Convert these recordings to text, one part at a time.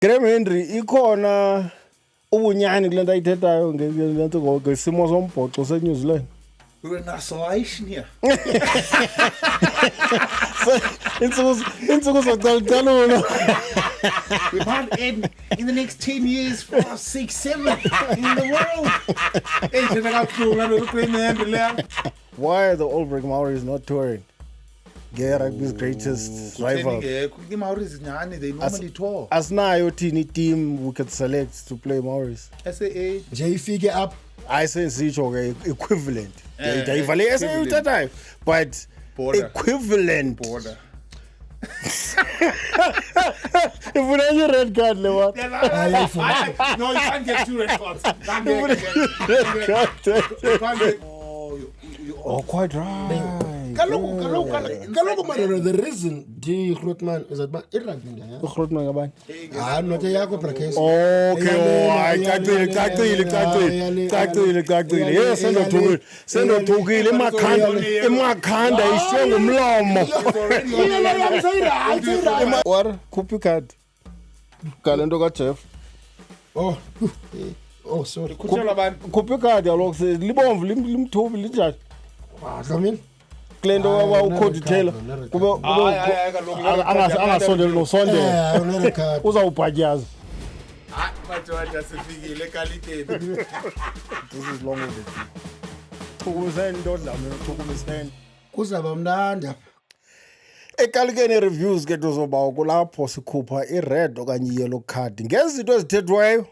Graham Henry ikhona ubunyani kule nto ayithethayo ngesimo sombhoxo seNew Zealand. We're in isolation here. Intsuku zocalucalulo. We might end in the next 10 years, 5, 6, 7 in the world. Why are the All Black Maoris not touring? Gay rugby's greatest rival. The Maoris, they normally tour. Asinayo thini team we could select to play Maoris. SAA. J figure up. I say sisho equivalent. Dayivale SA uthathayo but Border. Equivalent. Border. Ifuna enye red card le one. No, you can't get 2 red cards. Oh, quite right. Kaloku mara the reason D Grootman is that irrugby nje. Grootman ngabani? Not yakho Brakes. Okay, cacile. Yes, sendothukile emakhanda ishwe ngumlomo. What? Khuphi card. Kalento ka Jeff. Oh, sorry. Khuphi card yalokho libomvu limthubi linjani? Dlamini. Klento wawukhondithela kube angasondela nosondela uzawubhatyaza. This is long overdue. Thukumiseni into Dlamini, thukumiseni. Kuzaba mnandi apha. Ekalikeni reviews ke tozoba kulapho sikhupha ired okanye yellow card ngezinto ezithethwayo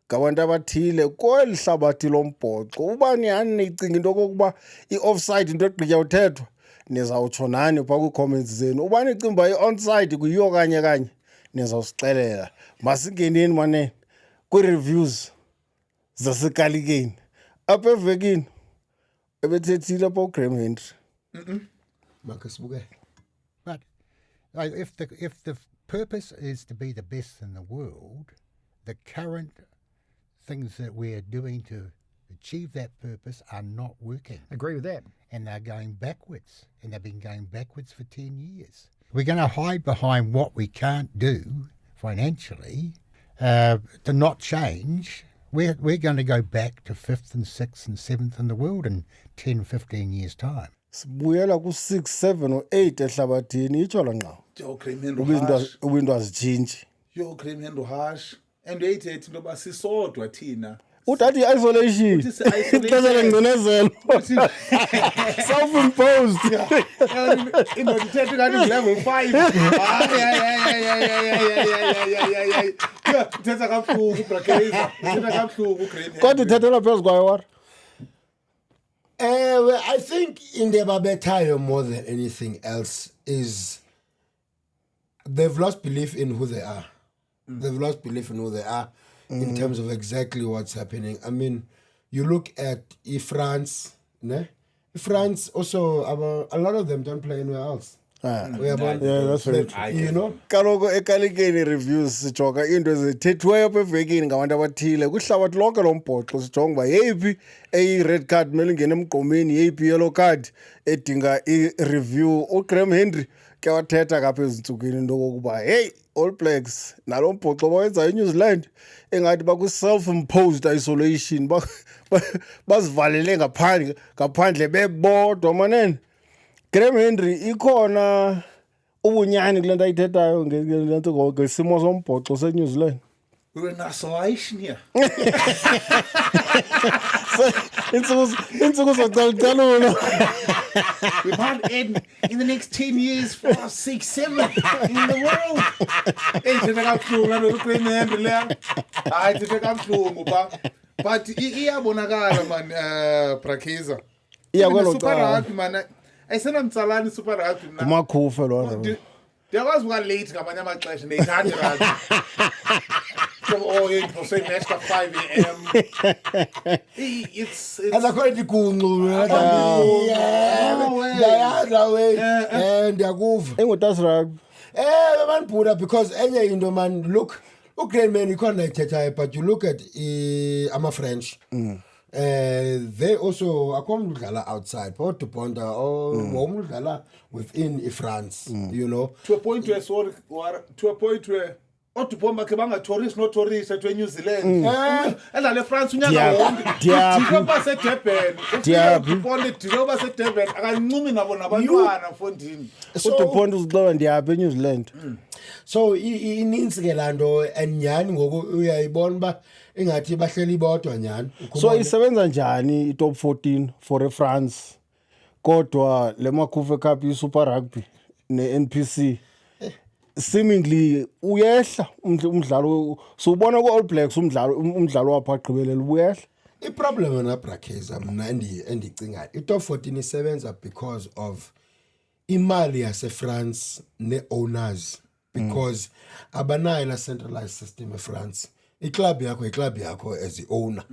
ngabantu abathile kweli hlabathi lombhoxo. Ubani yani icinga into kokuba i-offside into egqitya uthethwa nizawutsho nani phaa kwi-comments zenu. Ubani icimba i-onside kuyiyo kanye nizawusixelela. Masingeneni manene kwi-reviews zasekalikeni apha evekini ebethethile apha uGraham Henry. Makasibuke. But if the purpose is to be the best in the world, the current things that we're doing to achieve that purpose are not working. Agree with that. And they're going backwards. And they've been going backwards for 10 years. We're going to hide behind what we can't do financially to not change. We're going to go back to 5th and 6th and 7th in the world in 10, 15 years' time. Sibuyela ku-6, 7 or 8 ehlabathini itsho la ngqawo. Ubinto azitshintshe. Yo, Graham Henry harsh. And uyayithethi into yoba sisodwa thina. Uthi i-isolation ixesha lengcinezelo self-imposed. Indoda ithethe kanti level 5. Uthetha kabuhlungu uBrakes. Uthetha kabuhlungu uGraham Henry. Kodwa uthethela phezu kwayo what? I think in the babetayo more than anything else is they've lost belief in who they are. They've lost belief in who they are in terms of exactly what's happening. I mean, you look at France, ne? France also, a lot of them don't play anywhere else. Yeah, that's very true. You know? Kaloku ekalikeni reviews sijonga into ezithethweyo apha evekini ngabantu abathile kwihlabathi lonke lombhoxo sijonga uba yeyiphi eyi-red card mele ingene emgqomeni, yeyiphi yellow card edinga i-review. uGraham Henry ke wathetha kapha ezintsukwini into kokuba hey, All Blacks nalo mbhoxo bawenzayo eNew Zealand engathi bakwi-self-imposed isolation bazivalele ngaphandle bebodwa manene. Graham Henry ikhona ubunyani kule nto ayithethayo ngesimo sombhoxo seNew Zealand. We're in isolation here. Intsuku zocalucalulo. We might end in the next 10 years, 5, 6, 7 in the world. Ithetha kabuhlungu uGraham Henry leyo. Hayi ithetha kabuhlungu but iyabonakala man Brakes. Iyakwelo Super Rugby man. Ayisenamtsalani Super Rugby mna. Umakhufe lona. Ndiyakwazi uba late ngamanye amaxesha ndiyithanda rugby. Oh, you say match at 5 a.m. It's Azakhona iguncu. Ndiyakuva. Engutas rugby. Man because enye into man look uGraham Henry ikhona ithethayo but you look at ama-French. They also akho udlala outside or to Ponta or udlala within France, you know, to a point where oDupont bakhe banga-tourist no-tourist etwe New Zealand edlala eFrance unyaka Diaby. wonke Diaby. Dilo baseDurban Diaby. uDupont Dilo baseDurban akancumi nabo nabantwana mfondini uDupont uzixola ndiyaphi eNew Zealand. So ininzi ke laa nto and nyhani ngoku uyayibona uba ingathi bahleli bodwa nyhani. So isebenza njani i-top 14 for France kodwa le Makufe Cup i-Super Rugby ne-NPC seemingly uyehla umdlalo siwubona ku-All Blacks umdlalo wapha gqibelela ubuyehla. iproblem yona Brakeza mna endicingayo i-top 14 isebenza because of imali yaseFrance ne-owners because abanayo la centralized system eFrance. Iclub yakho as i-owner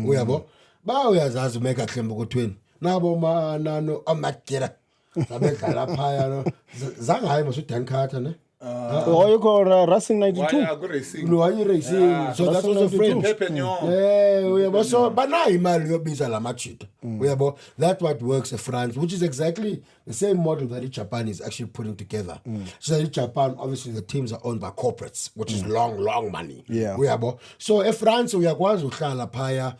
uyabo ba uyazazi umeka Klembo kothweni nabo manano amadira zabedlala phaya no zangayi masudan Carter ne oyikho Racing 92 Luhayi Racing so that was a friend Pepe Nyon uyabo so banayo imali yobiza la machita uyabo that's what works in France, which is exactly the same model that Japan is actually putting together. So in Japan obviously the teams are owned by corporates, which is long money uyabo so France uyakwazi uhlala phaya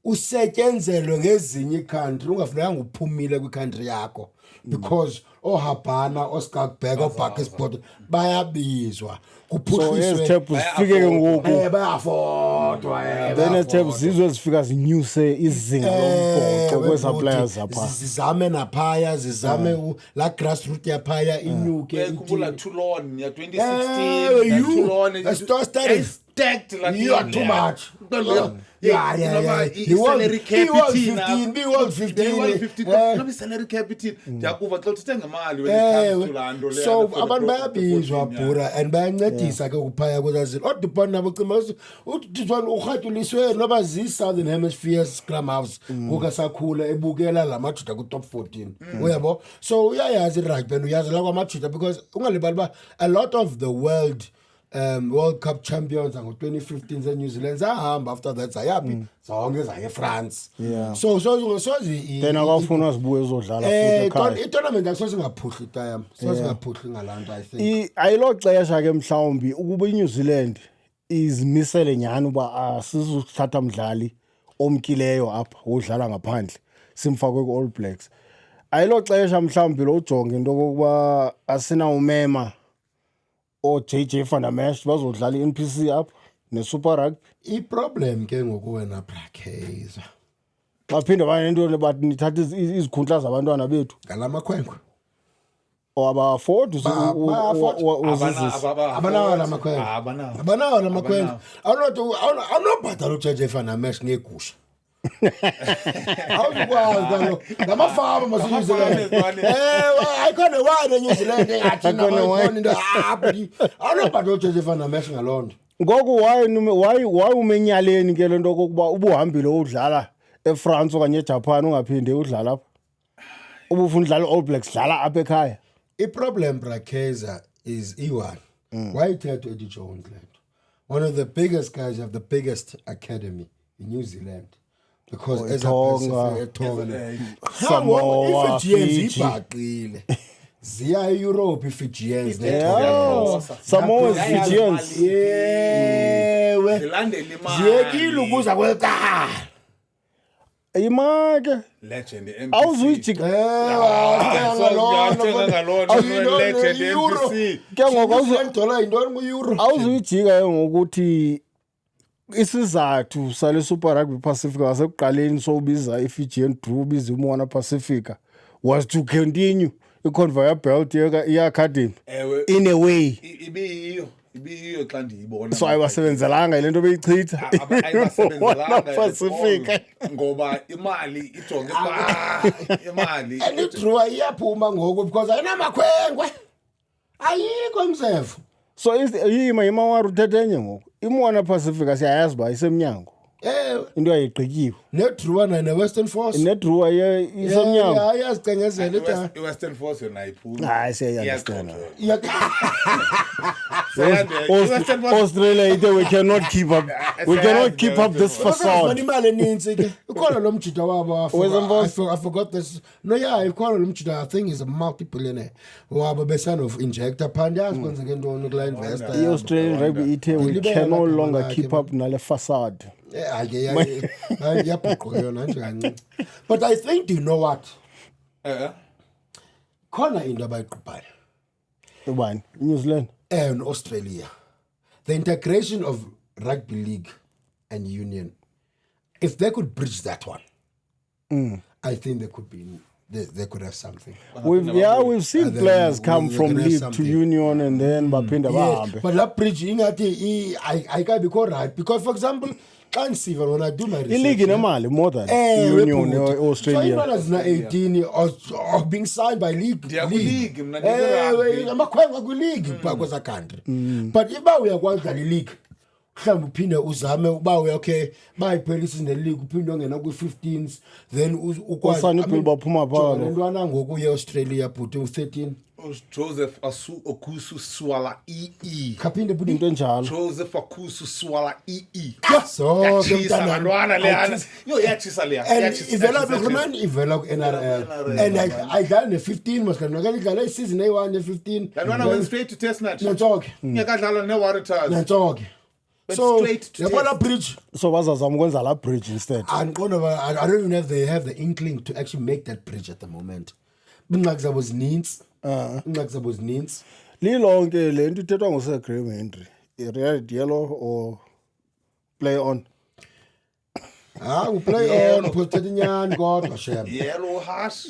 usetyenzelwe ngezinye country ungafunekanga uphumile kwi-country yakho because oHabana oSkagberg oBakkersport bayabizwa so ezithephu zifike ke ngoku bayafodwa then ezithephu zizwe zifika zinyuse izinga lombhoxo kweza players apha zizame naphaya zizame la grassroots yaphaya inyuke kukhumbula Toulon ya 2016 Toulon stacked like you are too much. He salary cap He was 15. No salary cap ndiyakuva xa uthethe ngemali when it comes to lando le So abantu bayabizwa bhura and bayancedisa ke ukuphaya kwezazini oDupont nabo cima uDupont urhatuliswe noba zi-Southern Hemisphere Scrum House ngokasakhula ebukela la majuda ku-top 14 uyabo so uyayazi i-rugby and uyazi la kwamajuda because ungalibali ba a lot of the World Cup champions ngo-2015 ze-New Zealand zahamba after that zayaphi zonke zaye France so then akafuna zibuye ezodlala futhi ekhaya i-tournament akusoze ingaphuhli itayam soze ingaphuhli ngalaa nto I think ayilo xesha ke mhlawumbi ukuba iNew Zealand izimisele nyhani uba asizuthatha mdlali omkileyo apha udlala ngaphandle simfakwe ku-All Blacks ayilo xesha mhlawumbi lo ujonge into kokuba asinawumema JJ van der Merch bazodlala i-NPC apha ne-Super Rugby. I-problem ke ngoku wena Brakeza Baphinde banento bathi nithatha izikhundla zabantwana bethu ngala makhwenkwe abafodi abanawo la makhwenkwe awunobhatala uJJ van der Merch ngegusha awuzukwazi kalo ngamafama masinyuzele ayikhona wine eNew Zealand engathina into awunobhatala uJJ van der Merch ngalonto ngoku why umenyaleni ke lento kokuba ubuhambile udlala eFrance okanye eJapan ungaphinde udlala apha ubufuna udlala All Blacks dlala apha ekhaya iproblem Brakeza is Iwan why uthethe Eddie Jones land one of the biggest guys have the biggest academy in New Zealand because as a Samoa Fiji ziya Europe Fijians Samoa Fijians yewe zilandele imali ziyekile ukuza kwelka imake legend awuzuyijika ke ngoku dollar indoni ku-euro awuzuyijika ngokuthi isizathu sale Super Rugby Pacifica wasekuqaleni sobiza iFijian Drew biza uMoana Pacifica was to continue i-conveyor belt ye-academy in a way ibiyiyo xa ndiyibona so ayibasebenzelanga ile nto beyichitha ayibasebenzelanga Pacifica ngoba imali ijonge imali and idrew iyaphuma ngoku because ayinamakhwenkwe ayikho imsefu so yima waruthetenye ngoku iMoana Pacifica siyayazi uba isemnyango into ayigqityiwe nedrew nayo ne-Western Force nedrew isemnyango ayazicengezela iWestern Force yona ayiphumi hayi siyayazi iWestern Force Australia we cannot keep up this facade imali eninzi ke Ukhona lo mjida wabo, Wezemvozo. I forgot this. No, yeah, ukhona lo mjida, I think he's a multi-billionaire. Wabo besan of injector pandas kwenzeke ntoni kula investor. I-Australian rugby ithe we Ilibele can no lakhe longer lakhe, keep up nale facade. But I think, do you know what? Eh? Khona into abayiqubhayo. Ubani? New Zealand. And Australia. The integration of rugby league and union. If they could bridge that one, I think they could be. They could have something. We've seen And then players come we from can have league to something. union and then baphinda Yes, bahambe. but that bridge, I can't be called right because, for example, can't see when I do my research. I-league inemali more than union e-Australia. So as 18 or being signed by league. Ndiya kwi-league, mna ndikwi-rugby. Amakhwenkwe kwi-league phaa kweza country. But if uyakwazi league, mhlawumbe uphinde uzame uba okay bayiphelisa ne-league uphinde ongena kwi-15s then ukwazi. Usani Bill baphuma phaa Le lo. ntwana ngoku ye-Australia bhuti u-13. Joseph Okusu Swala EE. Kaphinde bhuti. Into enjalo. Joseph Okusu Swala EE. So Yatshisa bantwana leyana. Yo yatshisa leya. And Yatshisa, ivela yatshisa, bekhonani ivela ku-NRL and ayidlali ne-15 masikani idlala isizini eyi-1 ne-15 Lantwana went straight to test match. nantsoke Ngekadlala ne-Warriors. nantsoke Went so straight to yabona test. bridge So bazazama ukwenza la bridge instead. andiqonda uba I don't even know if they have the inkling to actually make that bridge at the moment iingxaki zabo zinintsi iingxaki zabo zinintsi Lilonke le nto ithethwa nguse Graham Henry. I-red yellow or play on. uplay on phosithetha inyani kodwa shem Yellow harsh.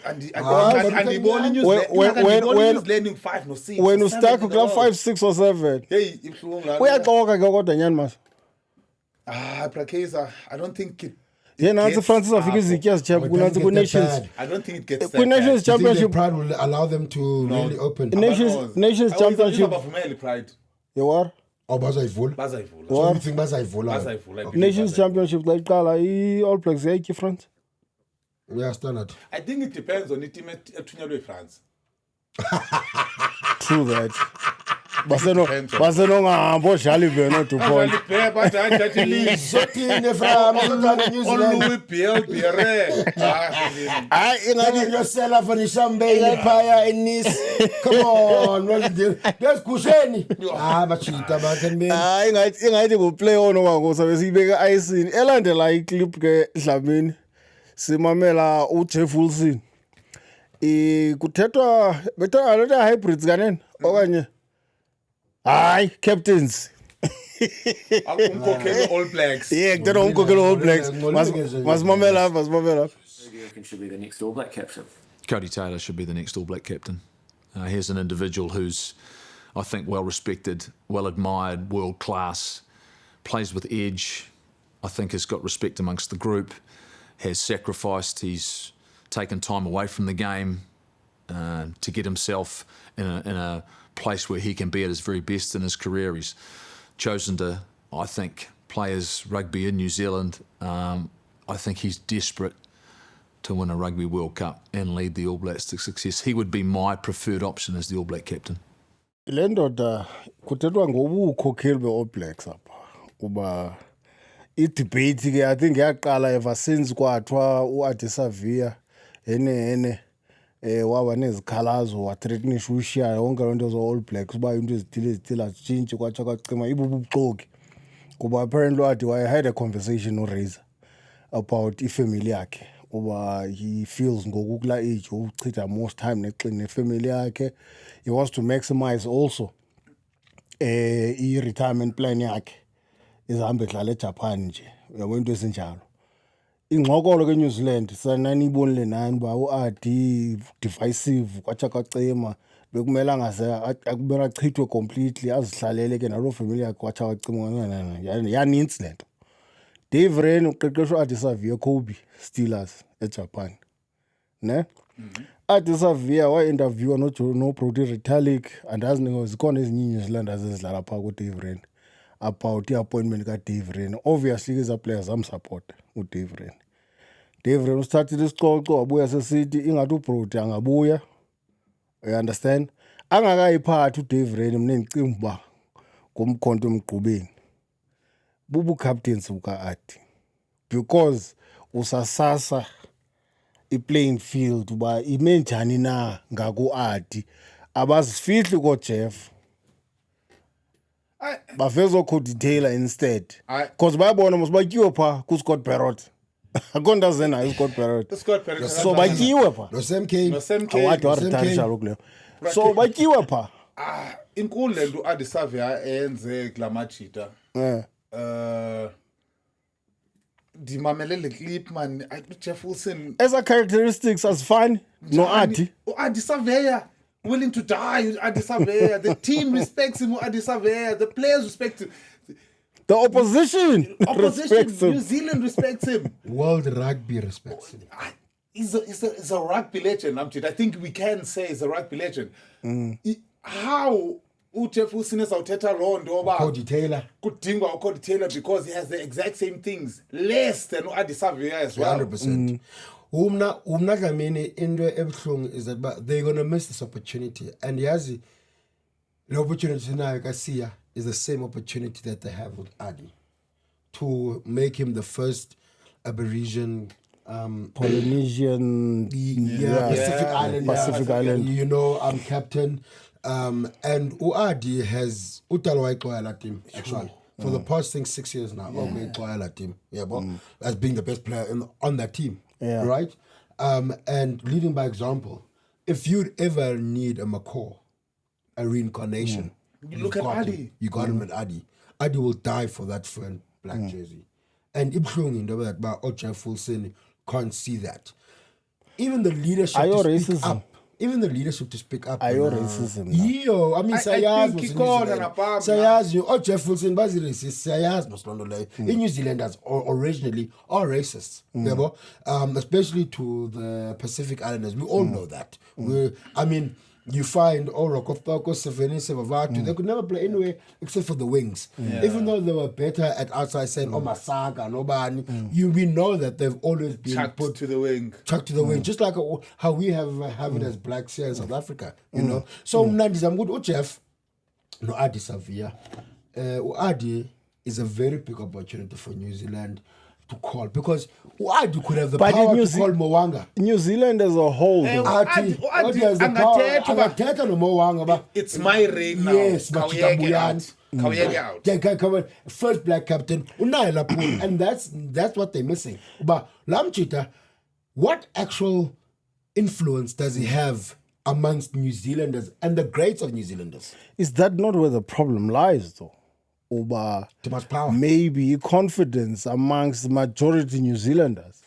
Andiboni when- landing 5 no 6. When you stuck kula 5, 6 or 7. Hey, ibhlungu la. Uyaxoka ke kodwa nyani mas. Brakeza, I don't think it Yena gets Francis afika up. izitya zichapha But kunansi it ku doesn't get Nations. that bad. I don't think it gets Ku Nations I think the Championship. Pride will allow them to really open Nations Championship. Bavumeli Pride. You are? bazayivula Bazayivula. so you think bazayivula Bazayivula. Nations Championship xa iqala i-All Blacks yayitya France. yeah standard I think it depends on iteam ethunyelwe France. True that. Basenongahamba odlala iveno DuPont. Bheka bathi hayi league. zothini from New Zealand Oluwi BLBRE. Hayi ingathi yosela for ishambeni phaya eNice come on lesigusheni bachita bakhe hayi ingathi ku-play on okwangoku sabe siyibeke ayisini elandela iclip ke Dlamini simamela uJeff Wilson kuthethwa betha hybrids kanene okanye hayi captains Umkhokheli All Blacks. yeah kuthethwa umkhokheli All Blacks masimamela apha Who do you reckon should be the next All Black captain? Cody Taylor should be the next All Black captain. He's an individual who's, I think, well respected, well admired, world class, plays with edge. I think has got respect amongst the group, has sacrificed, he's taken time away from the game to get himself in a place where he can be at his very best in his career. He's chosen to, I think, play his rugby in New Zealand. I think he's desperate to win a Rugby World Cup and lead the All Blacks to success. He would be my preferred option as the All Black captain. le ndoda kuthethwa ngobukhokheli be-All Blacks apha kuba idebate ke I think yaqala ever since kwathiwa uAdesavia hene waba nezikhalazo wathreatenisha ushiya yonke loo nto zo-All Blacks uba into ezithile azitshintshi kwatsha kwacima ibububuxoki kuba apparently wathi I had a conversation noRazor about ifamily yakhe uba he feels ngoku kula age uchitha most time nefamily yakhe. He wants to maximize also i-retirement plan yakhe izahambe edlala eJapan nje uyabona into ezinjalo. Ingxokolo ke New Zealand sananibonile nani ba uAdi divisive kwatsha kwacima bekumele angaze akumele achithwe completely azihlalele ke nalo family yakhe kwatsha kwacima yanintsi lento. Dave Rennie uqeqeshwa uAdesavia Kobe Steelers eJapan ne Adesavia wa-interviewa no-Brodie Retallick andazi zikhona ezinye New Zealanders ezidlala phaa kuDave Rennie about i-appointment kaDave Rennie. Obviously ke eza players zamsupport uDave Rennie. Dave Rennie usithathile isicoco wabuya sesithi ingathi uBrody angabuya, you understand, angakayiphathi uDave Rennie mina ngicimba uba ngumkhonto emgqubeni bubu captains buka-Adi because usasasa i-playing field uba ime njani na ngaku-Adi abazifihli koJeff baveza oCody Taylor instead because bayabona mos batyiwe phaa kuScott Barrett akho nto azenayo uScott Barrett Scott Perry so batyiwe phaa No Sam Kane. no Sam Kane. awade waritayisha kaloku leyo so batyiwe phaa Inkulu lento uAdi Savia enze kulamajita. Ndimamele le clip man Jeff Wilson eza characteristics azifani no-Adi Adi Savea willing to die. Adi Savea, the team respects him. Adi Savea, the players respect him. the opposition Opposition, respects him. New Zealand respects him. World rugby respects him. He's a rugby legend. I think we can say he's a rugby legend. How uJeff Wilson ezawuthetha loo nto yoba Cody Taylor. kudingwa uCody Taylor because he has the exact same things less than uAdi Savea as well. 100%. Umna Dlamini into ebuhlungu is that they're gonna miss this opportunity. And yazi the opportunity now Garcia is the same opportunity that they have with Adi to make him the first Aborigine Polynesian Pacific Island. Pacific Island. You know, I'm captain. And Uadi has Utalwai Koala team actually for the past 6 years now. Okay, Koala team, as being the best player on that team, right? And leading by example. If you'd ever need a McCaw, a reincarnation, You look at Adi. You got him at Adi. Adi will die for that friend black jersey. And Ibhlung in that, but Jeff Wilson can't see that. Even the leadership Are you to speak racism? up. Even the leadership to speak up. Are you racism now? Yo, I mean, Sayaz think was in New Kikona Zealand. na Pam, Sayaz, you, Jeff Wilson, Bazi racist. Sayaz was not like in New Zealanders originally are racist. Especially to the Pacific Islanders. We all know that. You find Rokofako, Seveni, Sevavatu, they could never play anywhere except for the wings. Even though they were better at outside saying, Masaka, Nobani, we know that they've always been Chucked put to the wing. chucked to the wing, just like how we have it as blacks here in South Africa, you know. So Nandis, I'm good. Jeff, no Adi Savia. Adi is a very big opportunity for New Zealand to call because Adi could have the But power in New to call Mo'anga. New Zealand as a whole though. Adi Adi has the power. angathetha ba- Angathetha no Mo'anga, but It's my reign now. yes, but Khawuyeke out. Khawuyeke out. they can come first black captain, Unai Lapul, and that's what they're missing. But Lamchita, what actual influence does he have amongst New Zealanders and the greats of New Zealanders? Is that not where the problem lies though? Uba Too much power. maybe confidence amongst the majority New Zealanders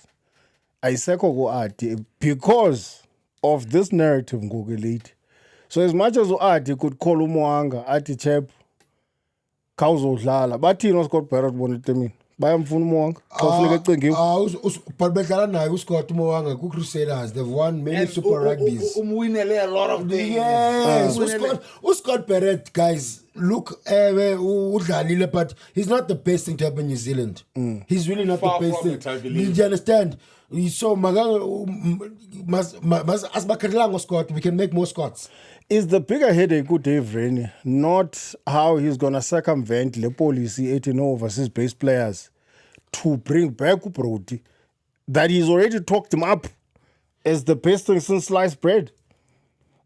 ayisekho ku-Adi because of this narrative ngoku elite. So as much as uAdi could call uMoanga athi chep khawuzodlala bathini uScott Barrett bona etemini bayamfuna uMoanga xa ufuneka ecingiwe But bedlala naye uScott Mo'anga ku-Crusaders. They've won many And Super Rugbies. Umwinele a lot of things. Yes, Umwinele- Scott Barrett, guys, look, udlalile, but he's not the best thing to happen in New Zealand. He's really not Far the best from thing. it, I believe. Do you understand? So, as Scott, we can make more Scots. is the bigger headache Dave Rennie, not how he's going to circumvent the policy 18 overseas based players to bring back Brody, that he's already talked him up as the best thing since sliced bread,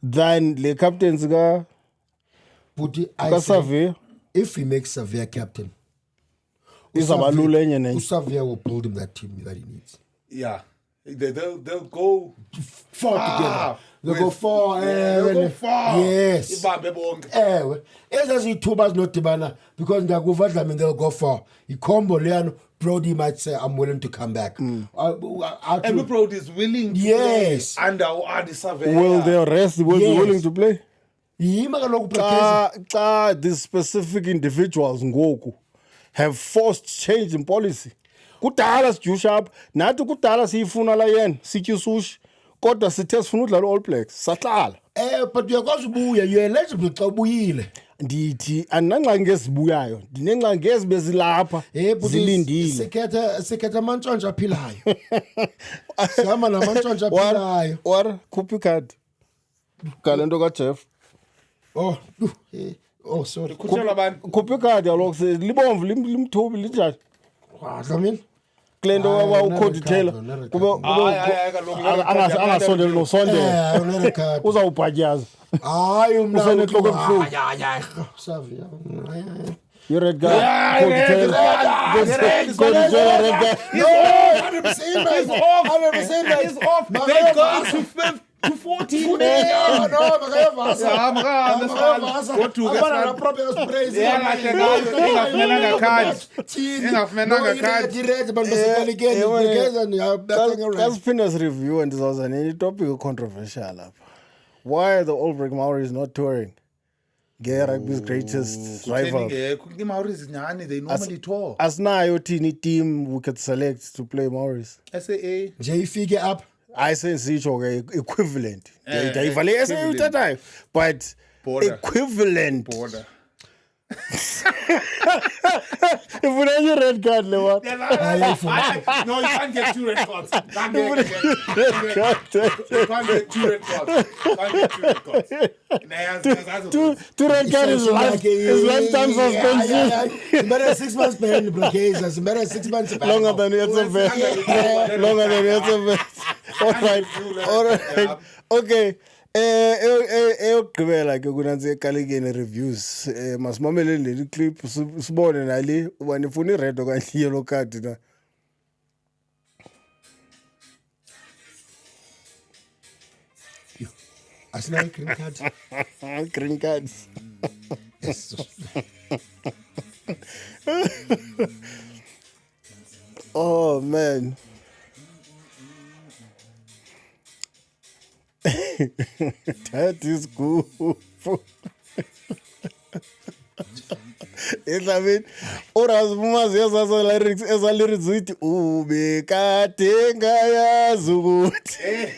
than the captains ga But I say, Savia if he makes Savia captain, izabalula enye nenye. Savia will build him that team that he needs. Yeah. They'll go Far together. They'll go far. They'll go far. Yes. Ibambe bonke. Ezazithuba zinodibana because ndakuva Dlamini they'll go far. Ikhombo leyano Brody might say I'm willing to come back. And Brody is willing to Yes. play under Adi Savea. Will the rest will be Yes. willing to play? Yima kaloku Prakeza. Xa these specific individuals ngoku have forced change in policy. Kudala sijusha apha nathi kudala siyifuna la yena sitya usushi kodwa sithe sifuna udlala All Blacks sahlala. But uyakwazi ubuya, you're eligible xa ubuyile. Ndithi andinangxaki ngezibuyayo ndinengxaki ngezi bezilapha But zilindile. sikhetha amantshontsho aphilayo. Sihamba namantshontsho aphilayo. War khupha ikhadi ngale nto kaJeff. Sorry. Kuthelwa abantu. Khupha ikhadi kaloku libomvu limthubi linjani. Dlamini. kule nto Hayi, wawukhodi not a Taylor card, not a kube card. Hayi, kaloku angasondeli nosondela Yeah, not a card. uzawubhatyaza Hayi mna Usenentloko ebuhlungu. Savi. i-red guy Yeah, Cody red, Taylor. Cody Taylor, red guy. No, 100%. He's off. 100%. He's off. They go to 5 to 14. No, makayavasa. Yeah, Makayavasa. Go-to-ke Abana son. na proper sprays. Yeah, kahle ngayo, ingafumenanga card. Ingafumenanga card. Direct abantu basekalekeni. Eh, Because ngiyabetha kasiphinda sireview ndizoza nenye topic controversial apha. Why are the All Black Maoris not touring? Nge-rugby's greatest rival. Maoris nyani, they normally tour. Asinayo thini team we could select to play Maoris. SAA. nje ifike up. Ayisensitsho ke equivalent. Ndayivale equivalent. esayithathayo but Border. equivalent. Border. Ifuna enye red card le one. No, you can't get 2 red cards. Can't get 2 red cards. Can't get 2 red cards. Two red card is lifetime suspension. It's better 6 months behind the blockades. It's better 6 months back. Longer than ESFS. Longer than ESFS. All right. Okay. Eyokugqibela ke kunansi ekalekeni reviews masimamele leli clip sibone nali uba nifuna i-red okanye i-yellow card na. Asinayo green card. Green cards. Oh man. That is good. Ehlabeni uRasmussen yazasa lyrics lyrics zithi ubekade ngayazi ukuthi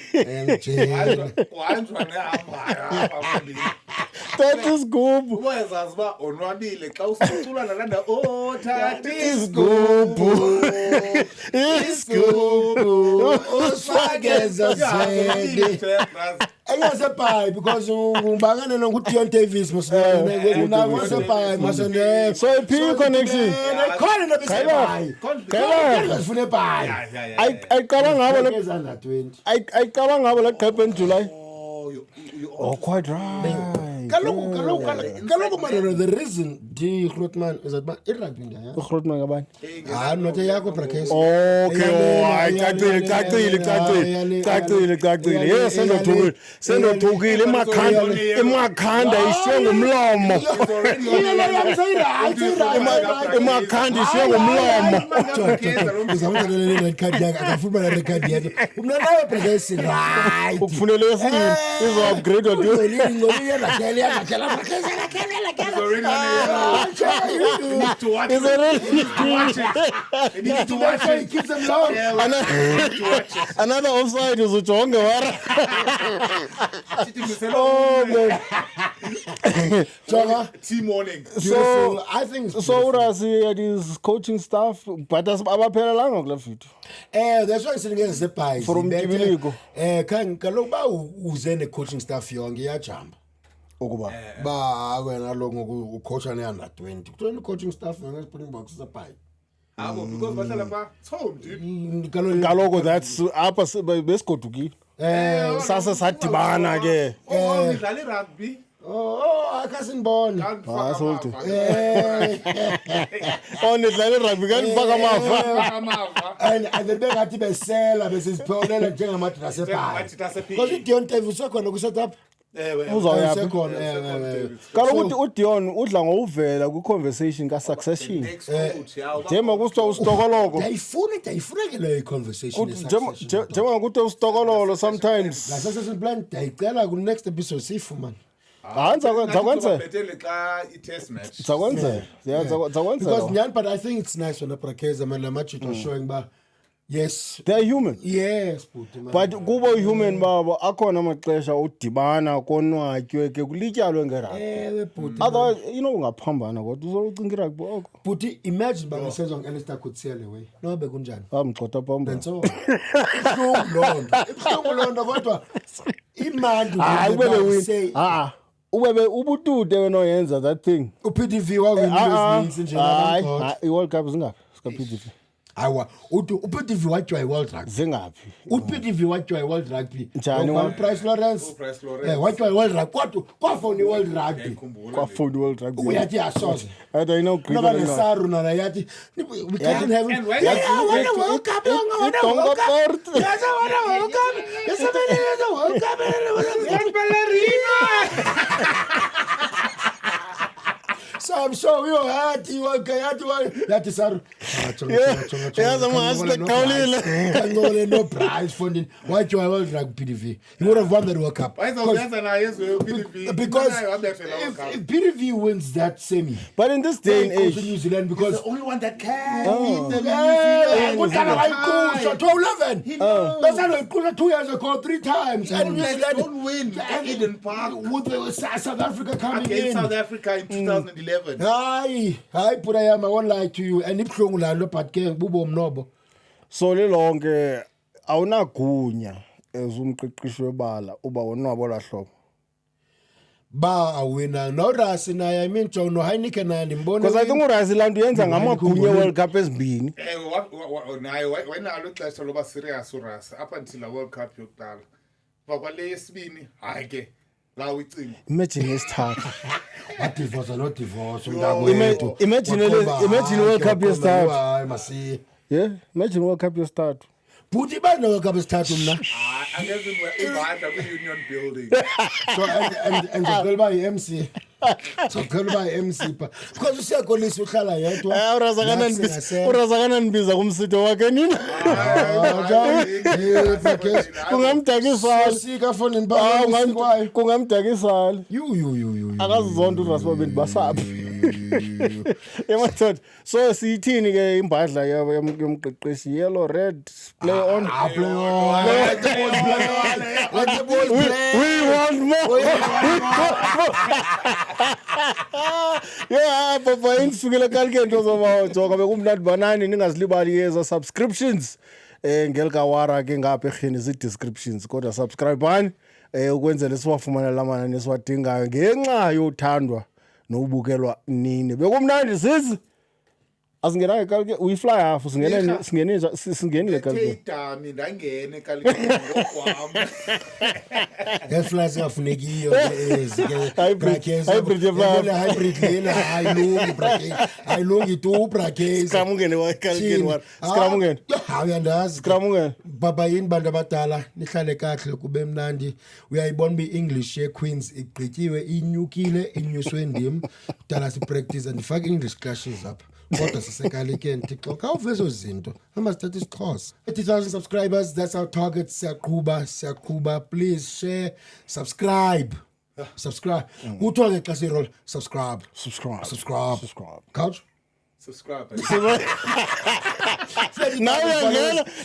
that is good. Uyazazi uba onwabile xa usicula nalanda that Is good. Is good. Usifakeza zede. Engasebhayi because ngibangane nokuDion Davis mosibane nakwasebhayi masende. So iphi connection? Khona nobisebhayi. Kayela. Ngifuna ebhayi. Ayicabanga ngabo le Ezanda 20. ayicabanga ngabo le gap in July. you Oh, quite right. Kaloku mara the reason D Grootman is that irugby ndaya. Ugrotman ngabani? Not yakho Brakes. Okay, hayi cacile. Yes, sendothukile emakhanda ishiye ngomlomo. Emakhanda ishiye ngomlomo. Uzamthelele red card yakhe akafuna na red card yakhe. Umna nawe Brakes right. Ukufunele esini izo upgrade wa dude. Ngoliye lakela Brakes Is it You need to watch it. keeps them low. another offside is ujonge wara. Oh man. Jonga. Team morning. So I think So urasi at his coaching staff but abaphelelanga kule video. that's why sitting against the pies. From Tibiliko. Kaloku ba uze ne coaching staff yonke iyajamba. Ukuba. Ba wena lo ngoku ucoacha ne under 20. Kuthiwa coaching staff yonke Springboks saphayi. Because bahlala pha home dude. Kaloku that's apha besigodukile. Sasa sadibana ke. Oh, ngidlala rugby. Oh, akasinibona. Asolti. Oh, nidlala rugby kanifaka amafa. Amava. And the bengathi besela besizipholela njengamathina sephayi. Because uDion Davis usekhona ku set up. Uzawuyaphi? Usekhona. Kaloku uDion udla ngokuvela ku conversation ka succession. Next coach. Njema kusithiwa ustokoloko. Dayifuna ke le conversation. Njema kuthiwa ustokololo sometimes. La succession plan dayicela ku next episode sifumana. Zakwenza. Betele xa i-test match. Zakwenza. Yeah, Because zakwenza. Nyan, but I think it's nice when the Brakes man la match it was showing ba yes. They are human. Yes, But kuba human babo akhona amaxesha udibana konwatywe ke kulityalwe ngerugby. But Otherwise, ungaphambana kodwa uzolucinga irugby oko. imagine ba ngisenza ngeLester Kutsiele way. No be kunjani. Amgxotha phambili. And so Ibhlungu londo kodwa imandi Hayi ube say win. Ube ubutude wena oyenza that thing. uPTV wa win news nje Hayi, i-World Cup zingaphi? Ska PDV. Awa, uPTV watchwa iWorld Rugby. zingaphi uPTV watchwa iWorld Rugby. Njani Ngoba wa- uPrice Lawrence. uPrice Lawrence. Watchwa iWorld Rugby. Kwafona iWorld Rugby. kwafuni world rugby Uyathi asoze. athi Noba ayinawugqitha nesaru nana yathi we can't have And why- Yeah, I wanna World Cup. I wanna World Cup. Idongaport. Yes, I wanna World Cup. Yes, I wanna World Cup. So I'm sure we were happy. Yathi saru. yazi amahasle khawulile Kangole no prize funding. Why do I World Rugby PTV? He would have won the World Cup. Wayezoyenza naye ezwe uPTV. Because Naye wabethela World Cup. if PTV wins that semi, but in this day and they go to age New Zealand because The only one that can win the New yeah, Zealand. kudala wayikhusha 2011. knows. Besalo ikhusha 2 years ago 3 times and New Zealand Don't win at Eden Park with the South Africa coming against in. South Africa in 2011. Hayi Purayama, I won't lie to you and ibhlungu lalo but ke bubo mnobo. so lilonke awunagunya ezumqeqeshi webala uba wonwabo lahlobo Ba awina no Rasi naye I mean John no Heineken naye ndimbona. because I think urasi lanto yenza ngamagunya world cup ezimbini Naye wayenalo ixesha loba serious uRasa up until the World Cup yokuqala. Kwale yesibini hayi ke la uyicinga. imagine esithathu Divorce no divorce Imagine World Cup yesithathu. Hayi masi. yeah imagine world cup yesithathu Buthi bana World Cup esithathu mna. Angeze ibhada kwi-Union Building. So and ngicela ba MC. So ngicela ba MC pa. Because usiyakolisa uhlala yedwa. urasa kananibiza kumsitho wakhe nina kungamdakisala Sika phone and ba kwayo. kungamdakisala You. akazizonto urasi babendi basaphi emadoda so siyithini ke imbadla yomqeqeshi yellow red play on Let the boys play. we want more yeah papa insukile kalike nto zomajoka bekumnandi banani ningazilibali yeza subscriptions ngelikawara ke ngapha ekhini zi-descriptions kodwa subscribe bani ukwenzela siwafumane lamanani esiwadingayo ngenxa yothandwa nobukelwa nini bekumnandi sisi asingenanga kalike uyifly half singenile kalike Idami ndangene kalikini ngokwami. Efla singafunekiyo Hybrid yefly. hybrid lena ayilungi tu brackets. skramungene wakalike skramungene Uyandazi. skramungene Baba yini bantu abadala nihlale kahle kube mnandi uyayibona English ye Queens igqityiwe inyukile inyuswe ndim dala si practice and fake English classes up kodwa sisekalike TikTok awuvezo zinto ama sithatha isiXhosa 80,000 subscribers that's our target siyaqhuba please share subscribe uthiwa ke xa siroll subscribe couch Subscribe.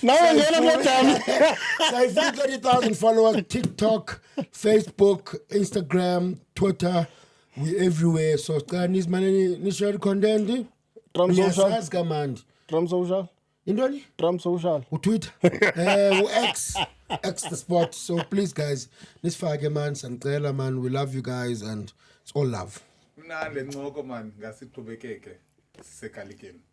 nawungena modami Sayifika 30,000 followers TikTok, Facebook, Instagram, Twitter. We everywhere. So Chinese man ni share content. Trump social Yes, command. Trump social Indoni? Trump social Twitter. X the spot. So please guys, nisifake man sandicela man. We love you guys and it's all love. Mnandi ncoko man ngasiqhubekeke sisekalikeni.